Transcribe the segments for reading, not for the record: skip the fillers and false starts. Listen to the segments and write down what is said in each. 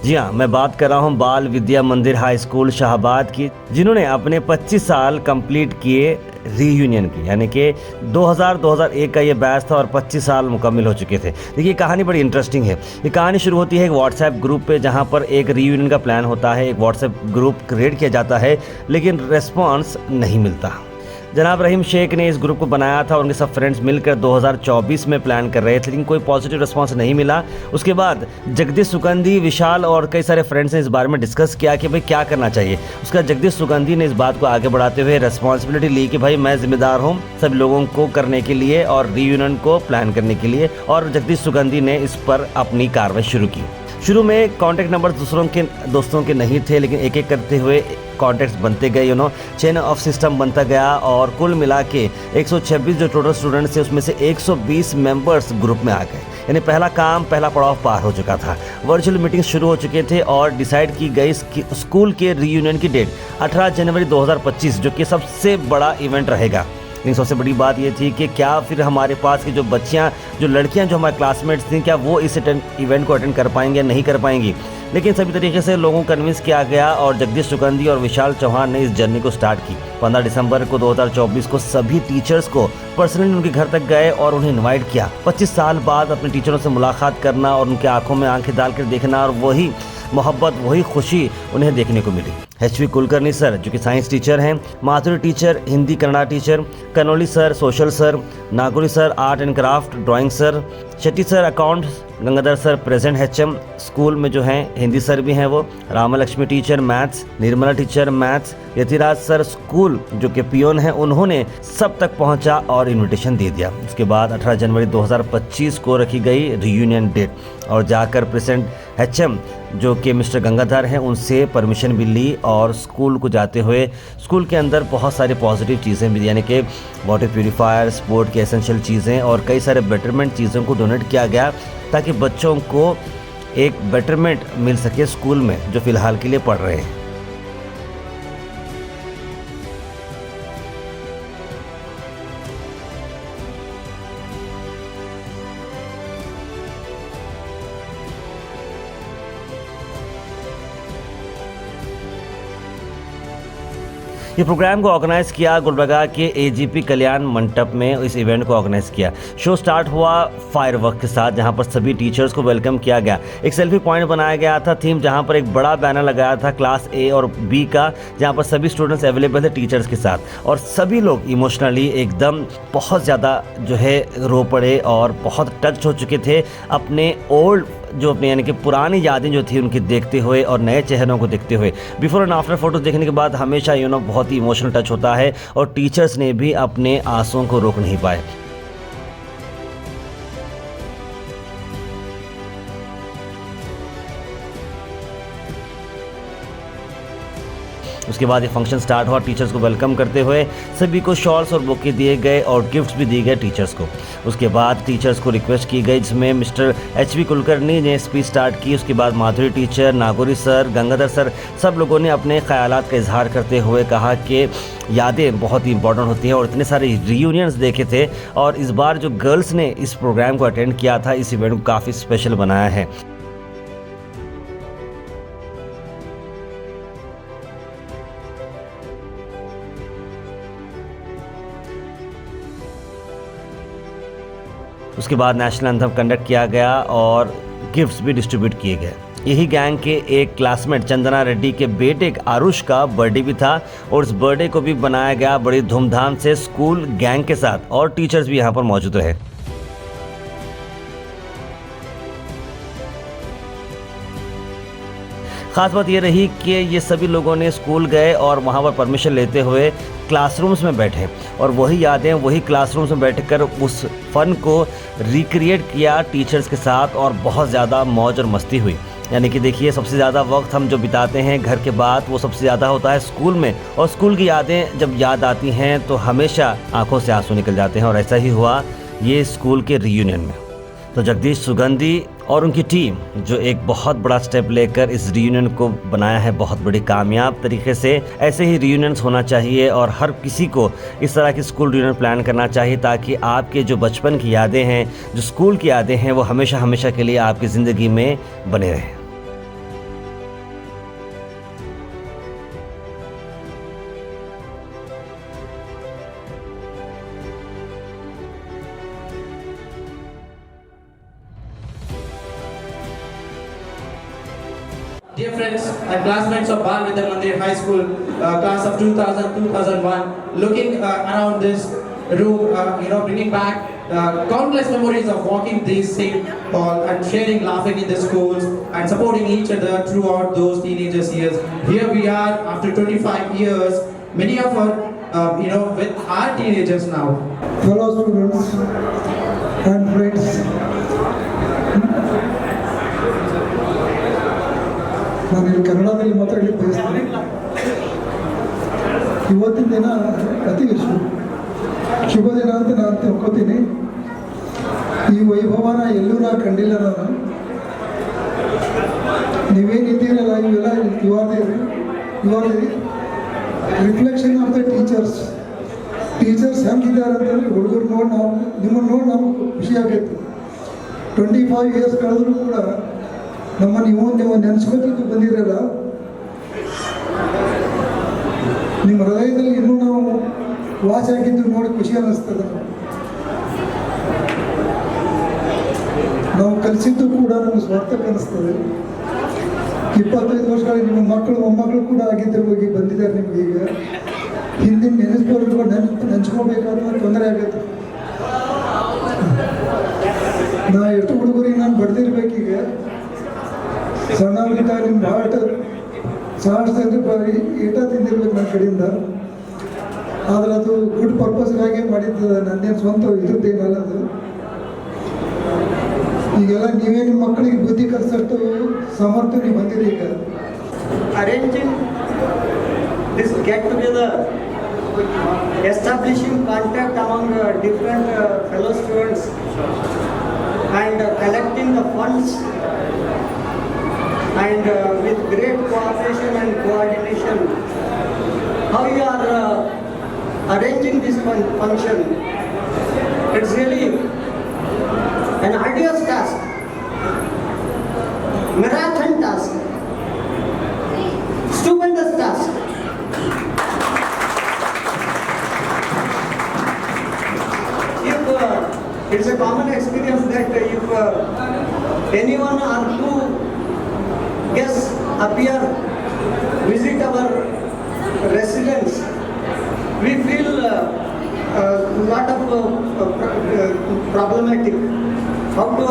जी हाँ, मैं बात कर रहा हूँ बाल विद्या मंदिर हाई स्कूल शाहबाद की, जिन्होंने अपने 25 साल कंप्लीट किए रीयूनियन की, यानी कि 2001 का ये बैच था और 25 साल मुकम्मल हो चुके थे। देखिए कहानी बड़ी इंटरेस्टिंग है। ये कहानी शुरू होती है एक व्हाट्सएप ग्रुप पे, जहाँ पर एक रीयूनियन का प्लान होता है, एक व्हाट्सएप ग्रुप क्रिएट किया जाता है, लेकिन रेस्पॉन्स नहीं मिलता। जनाब रहीम शेख ने इस ग्रुप को बनाया था और उनके सब फ्रेंड्स मिलकर 2024 में प्लान कर रहे थे, लेकिन कोई पॉजिटिव रिस्पांस नहीं मिला। उसके बाद जगदीश सुगंधी, विशाल और कई सारे फ्रेंड्स ने इस बारे में डिस्कस किया कि भाई क्या करना चाहिए। उसका जगदीश सुगंधी ने इस बात को आगे बढ़ाते हुए रेस्पॉन्सिबिलिटी ली कि भाई मैं जिम्मेदार हूँ सभी लोगों को करने के लिए और रीयूनियन को प्लान करने के लिए, और जगदीश सुगंधी ने इस पर अपनी कार्रवाई शुरू की। शुरू में कॉन्टैक्ट नंबर दोस्तों के नहीं थे, लेकिन एक एक करते हुए कॉन्टैक्ट्स बनते गए, चेन ऑफ सिस्टम बनता गया और कुल मिला के 126 जो टोटल स्टूडेंट्स थे उसमें से 120 मेंबर्स ग्रुप में आ गए। यानी पहला पड़ाव पार हो चुका था। वर्चुअल मीटिंग शुरू हो चुके थे और डिसाइड की गई स्कूल के रीयूनियन की डेट 18 जनवरी 2025, जो कि सबसे बड़ा इवेंट रहेगा। लेकिन सबसे बड़ी बात ये थी कि क्या फिर हमारे पास की जो लड़कियां जो हमारे क्लासमेट्स थी, क्या वो इस इवेंट को अटेंड कर पाएंगे या नहीं कर पाएंगी। लेकिन सभी तरीके से लोगों को कन्विंस किया गया और जगदीश सुगंधी और विशाल चौहान ने इस जर्नी को स्टार्ट की। 15 दिसंबर को 2024 को सभी टीचर्स को पर्सनली उनके घर तक गए और उन्हें इनवाइट किया। 25 साल बाद अपने टीचरों से मुलाकात करना और उनके आंखों में आंखें डालकर देखना, और वही मोहब्बत, वही खुशी उन्हें देखने को मिली। एचवी कुलकर्णी सर जो कि साइंस टीचर हैं, Madhuri teacher Hindi Kannada teacher, Kanauli sir social sir, Nagauri sir art and craft drawing sir, Shetty sir accounts, Gangadhar sir present HM school में जो हैं, हिंदी सर भी हैं वो, Ramalakshmi teacher maths, Nirmala teacher maths, Yatiraj sir school जो कि पियोन हैं, उन्होंने सब तक पहुंचा और इनविटेशन दे दिया। उसके बाद 18 जनवरी 2025 को रखी गई रीयूनियन डेट और जाकर प्रेजेंट एचएम जो कि मिस्टर गंगाधर हैं उनसे परमिशन भी ली और स्कूल को जाते हुए स्कूल के अंदर बहुत सारी पॉजिटिव चीज़ें भी, यानी कि वाटर प्यूरीफायर, स्पोर्ट की एसेंशियल चीज़ें और कई सारे बेटरमेंट चीज़ों को डोनेट किया गया ताकि बच्चों को एक बेटरमेंट मिल सके स्कूल में जो फ़िलहाल के लिए पढ़ रहे हैं। ये प्रोग्राम को ऑर्गेनाइज किया गुलबर्गा के एजीपी कल्याण मंडप में, इस इवेंट को ऑर्गेनाइज किया। शो स्टार्ट हुआ फायरवर्क के साथ, जहां पर सभी टीचर्स को वेलकम किया गया। एक सेल्फी पॉइंट बनाया गया था थीम, जहां पर एक बड़ा बैनर लगाया था क्लास ए और बी का, जहां पर सभी स्टूडेंट्स अवेलेबल थे टीचर्स के साथ, और सभी लोग इमोशनली एकदम बहुत ज़्यादा जो है रो पड़े और बहुत टच हो चुके थे अपने अपने यानी कि पुरानी यादें जो थी उनकी देखते हुए और नए चेहरों को देखते हुए। बिफोर एंड आफ्टर फोटोज देखने के बाद हमेशा बहुत ही इमोशनल टच होता है और टीचर्स ने भी अपने आंसुओं को रोक नहीं पाए। उसके बाद ये फंक्शन स्टार्ट हुआ। टीचर्स को वेलकम करते हुए सभी को शॉल्स और बुके दिए गए और गिफ्ट्स भी दिए गए टीचर्स को। उसके बाद टीचर्स को रिक्वेस्ट की गई, जिसमें मिस्टर एचवी कुलकर्णी ने स्पीच स्टार्ट की। उसके बाद Madhuri teacher, Nagauri sir, Gangadhar sir, सब लोगों ने अपने ख्यालात का इजहार करते हुए कहा कि यादें बहुत ही इंपॉर्टेंट होती हैं और इतने सारे रीयूनियंस देखे थे और इस बार जो गर्ल्स ने इस प्रोग्राम को अटेंड किया था, इस इवेंट को काफ़ी स्पेशल बनाया है। उसके बाद नेशनल एंथम कंडक्ट किया गया और गिफ्ट्स भी डिस्ट्रीब्यूट किए गए। यही गैंग के एक क्लासमेट चंदना रेड्डी के बेटे आरुष का बर्थडे भी था और इस बर्थडे को भी बनाया गया बड़ी धूमधाम से स्कूल गैंग के साथ और टीचर्स भी यहाँ पर मौजूद रहे। खास बात ये रही कि ये सभी लोगों ने स्कूल गए और वहाँ पर परमिशन लेते हुए क्लासरूम्स में बैठे और वही यादें वही क्लासरूम्स में बैठकर उस फन को रिक्रिएट किया टीचर्स के साथ और बहुत ज़्यादा मौज और मस्ती हुई। यानी कि देखिए, सबसे ज़्यादा वक्त हम जो बिताते हैं घर के बाद वो सबसे ज़्यादा होता है स्कूल में, और स्कूल की यादें जब याद आती हैं तो हमेशा आंखों से आंसू निकल जाते हैं और ऐसा ही हुआ ये स्कूल के रीयूनियन में। तो जगदीश सुगंधी और उनकी टीम जो एक बहुत बड़ा स्टेप लेकर इस रीयूनियन को बनाया है बहुत बड़ी कामयाब तरीके से। ऐसे ही रीयूनियंस होना चाहिए और हर किसी को इस तरह की स्कूल रीयूनियन प्लान करना चाहिए ताकि आपके जो बचपन की यादें हैं, जो स्कूल की यादें हैं, वो हमेशा हमेशा के लिए आपकी ज़िंदगी में बने रहें। Dear friends and classmates of Bal Vidya Mandir High School, class of 2000-2001, looking around this room, bringing back countless memories of walking this same hall and sharing, laughing in the schools and supporting each other throughout those teenagers years. Here we are after 25 years, many of us, with our teenagers now. Fellow students and friends, ನಾನು ಇಲ್ಲಿ ಕನ್ನಡದಲ್ಲಿ ಮಾತಾಡಲಿಕ್ಕೆ ಬಯಸ್ತೇನೆ. ಇವತ್ತಿನ ದಿನ ಅತಿ ಶುಭ ದಿನ ಅಂತ ನಾನು ತಿಳ್ಕೊತೀನಿ. ಈ ವೈಭವನ ಎಲ್ಲೂ ನಾ ಕಂಡಿಲ್ಲ. ನಾನು ನೀವೇನಿದ್ದೀರಲ್ಲ ಇವೆಲ್ಲ ಇವಾಗ ರಿಫ್ಲೆಕ್ಷನ್ ಆಫ್ ದ ಟೀಚರ್ಸ್ ಹೆಂಗಿದ್ದಾರೆ ಅಂತಂದರೆ ಹುಡುಗರು ನೋಡಿ ನಾವು ನಿಮ್ಮನ್ನು ನೋಡಿ ನಮ್ಗೆ ಖುಷಿ ಆಗೈತೆ. 25 ಇಯರ್ಸ್ ಕಳೆದ್ರೂ ಕೂಡ ನೀವು ನೆನೆಸ್ಕೋತಿದ್ದು ಬಂದಿರಲ್ಲ. ನಿಮ್ಮ ಹೃದಯದಲ್ಲಿ ಇನ್ನೂ ನಾವು ವಾಚ್ ಆಗಿದ್ದು ನೋಡಿ ಖುಷಿ ಅನ್ನಿಸ್ತದೆ. ನಾವು ಕಲಿಸಿದ್ದು ಕೂಡ ನಮಗೆ ಸ್ವಾರ್ಥಕ್ಕೆ ಅನ್ನಿಸ್ತದೆ. 25 ವರ್ಷಗಳಲ್ಲಿ ನಿಮ್ಮ ಮಕ್ಕಳು ಮೊಮ್ಮಕ್ಕಳು ಕೂಡ ಆಗಿದ್ದರು ಬಂದಿದ್ದಾರೆ ನಿಮ್ಗೆ. ಈಗ ಹಿಂದಿನ ನೆನೆಸ್ಕೋಬೇಕಾದ್ರೆ ತೊಂದರೆ ಆಗೈತೆ. ನಾ ಎಷ್ಟು ಹುಡುಗರಿಗೆ ನಾನು ಬಡ್ದಿರ್ಬೇಕೀಗ. ಸಣ್ಣವ್ರಿಗಿಂತ ನಿಮ್ಮ ಭಾಳ ಸಾಹಸ ಈಟ ತಿಂದಿರ್ಬೇಕು ನನ್ನ ಕಡೆಯಿಂದ. ಆದರೆ ಅದು ಗುಡ್ ಪರ್ಪಸ್ಗಾಗಿ ಮಾಡಿದ್ದು, ನನ್ನೇನು ಸ್ವಂತ ಇದ್ರದ್ದೇನಲ್ಲ ಅದು. ಈಗೆಲ್ಲ ನೀವೇ ನಿಮ್ಮ ಮಕ್ಕಳಿಗೆ ಬುದ್ಧಿ ಕಲಿಸೋಷ್ಟು ಸಾಮರ್ಥ್ಯ ನೀವು ಬಂದಿರಿ. ಈಗ arranging this get together, establishing contact among different fellow students and collecting the funds and with great cooperation and coordination, how you are arranging this function, it's really an arduous task, marathon task, stupendous task. If it's a common experience that if anyone or two guests appear, visit our residence, we feel a lot of problematic. How to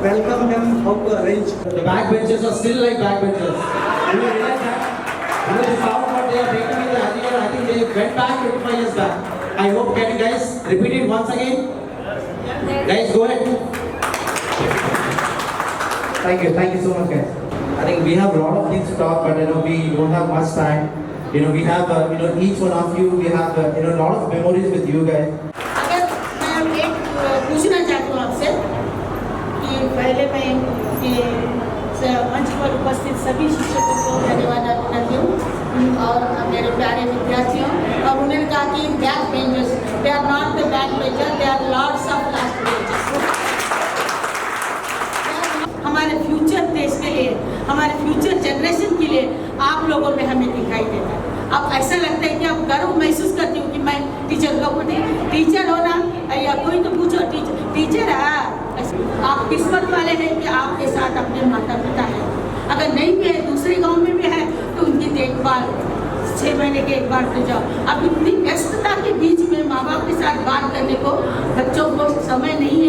welcome them, how to arrange. The backbenchers are still like backbenchers. You realize that? The sound what they are making in the earlier, I think they went back 25 years back. I hope, can you guys repeat it once again? Guys, go ahead. Thank you so much, guys. I think we have a lot of things to talk, but we don't have much time. We have each one of you, we have a lot of memories with you guys. अगर मैं एक पूछना चाहती हूँ आपसे कि पहले मैं मंच पर उपस्थित सभी शिक्षकों को धन्यवाद करती हूँ और मेरे प्यारे विद्यार्थियों, और उन्होंने कहा कि back benchers, they are not the back benchers, they are lords of last benchers. हमारे फ्यूचर देश के लिए, हमारे फ्यूचर जनरेशन के लिए आप लोगों में हमें दिखाई देता है. अब ऐसा लगता है कि अब गर्व महसूस करती हूँ कि मैं टीचर लोगों को टीचर होना, या कोई तो पूछो टीचर है, आप किस्मत वाले हैं कि आपके साथ अपने माता पिता हैं. अगर नहीं भी है, दूसरे गांव में भी है, तो उनकी देखभाल 6 महीने के एक बार तो जाओ. अब इतनी व्यस्तता के बीच में माँ बाप के साथ बात करने को बच्चों को समय नहीं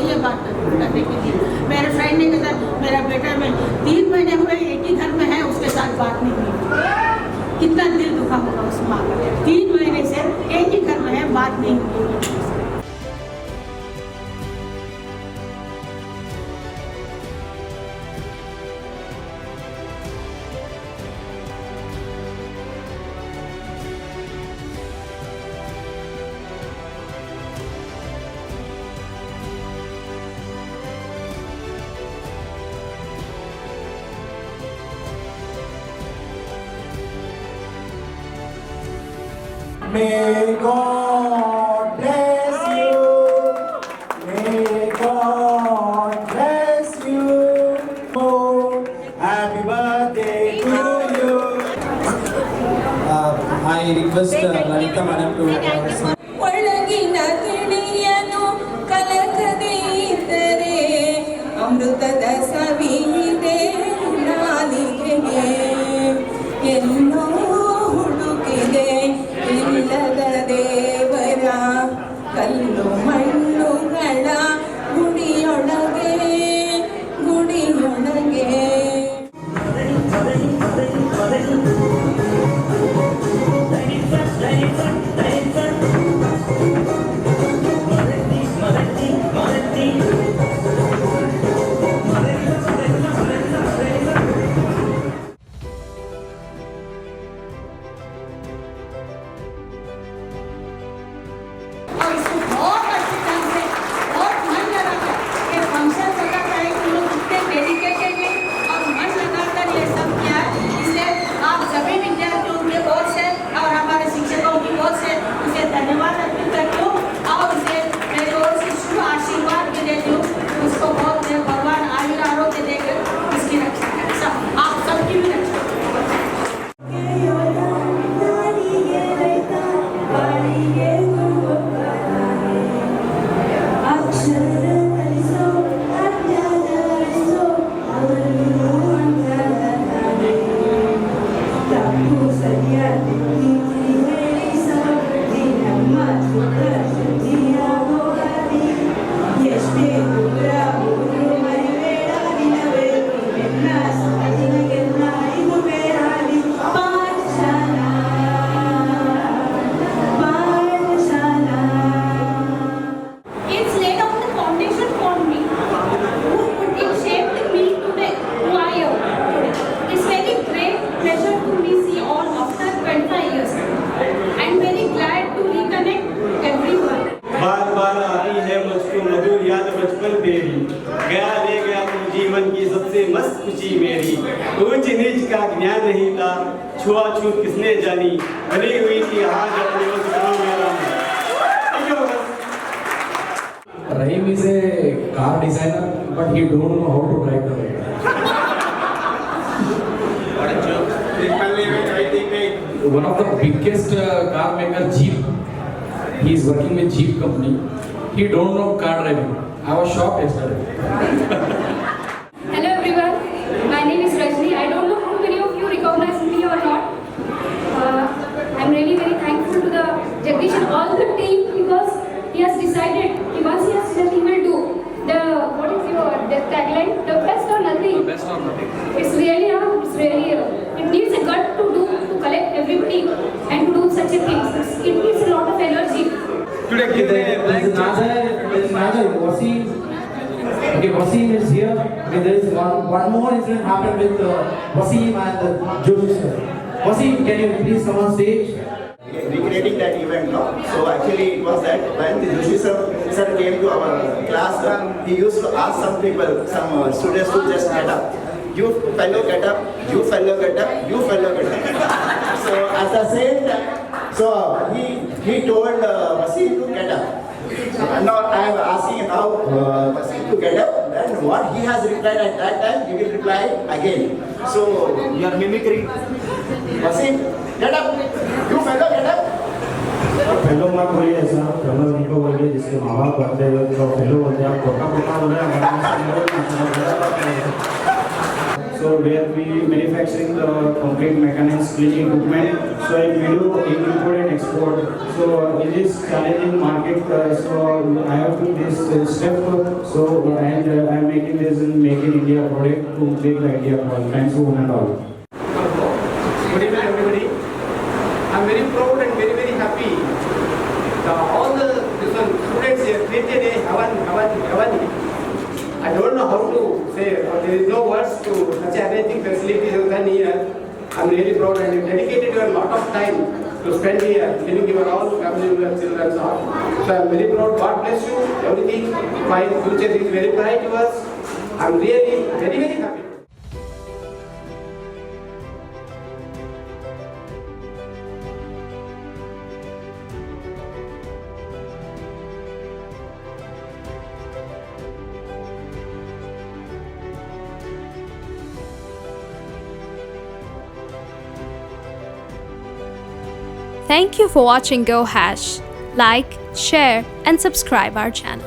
है बात करने के लिए. मेरे फ्रेंड ने कहा मेरा बेटा में 3 महीने हुए एक ही घर में है, उसके साथ बात नहीं हुई. कितना दिल दुखा होगा उस माँ का. 3 महीने से एक ही घर में है, बात नहीं हुई. May God bless you. May God bless you. Oh, happy birthday to you. I request Lalita Madam to sing. ಒಳಗಿನ ತಿಳಿಯನು ಕಲಕದೆ ಇದ್ದರೆ ಅಮೃತದ ಸವಿಯಿದೆ मस्त खुशी मेरी, ऊंच नीच का ज्ञान नहीं था, छुआछूत किसने जानी, भली हुई थी आज अपने उस गाँव में रानी। Rahim is a car designer, but he don't know how to drive the vehicle. One of the biggest car maker, Jeep. He is working with Jeep company. He don't know car driving. I was shocked yesterday. Hello everyone, my name is Rajni. I don't know how many of you recognize me or not. I'm really very thankful to the Jagdish and all the team because he has decided that once he has said he will do the what is your the tagline, the best or nothing. The best or nothing. It's really it needs a gut to do to collect everybody and to do such a thing. It needs a lot of energy. There's another Wasim. Okay, Wasim is here. Okay, there is one more incident happened with Wasim and Joshi sir. Wasim, can you please come on stage? Recreating that event now. So actually it was that when the Joshi sir came to our class, he used to ask some people, some students to just get up. You fellow get up, you fellow get up, you fellow get up. So at the same time, so he told Wasim to get up. Now I am asking now Wasim to get up. Then what he has replied at that time, he will reply again. So you are mimicry. Wasim, get up. You fellow get up. Fellow मत बोलिए ऐसा, fellow उनको बोलिए जिसके माँ बाप करते हुए तो फेलो बोलते हैं, आप पोटा बोले So where we manufacturing the complete mechanics, cleaning equipment. So in video, import and export. So in this challenging market, so I have to this step. So and I am making this in Make in India product to make the idea for thanks to one and all. Good evening everybody. I'm very proud and very happy. All the students here created a heaven. I don't know how to say, there is no words to such amazing facilities than here. I'm really proud and you dedicated your lot of time to spend here, giving your all family, your children, so I'm very proud. God bless you, everything. My future is very bright to us. I'm really very happy. Thank you for watching Go Hash. Like, share and subscribe our channel.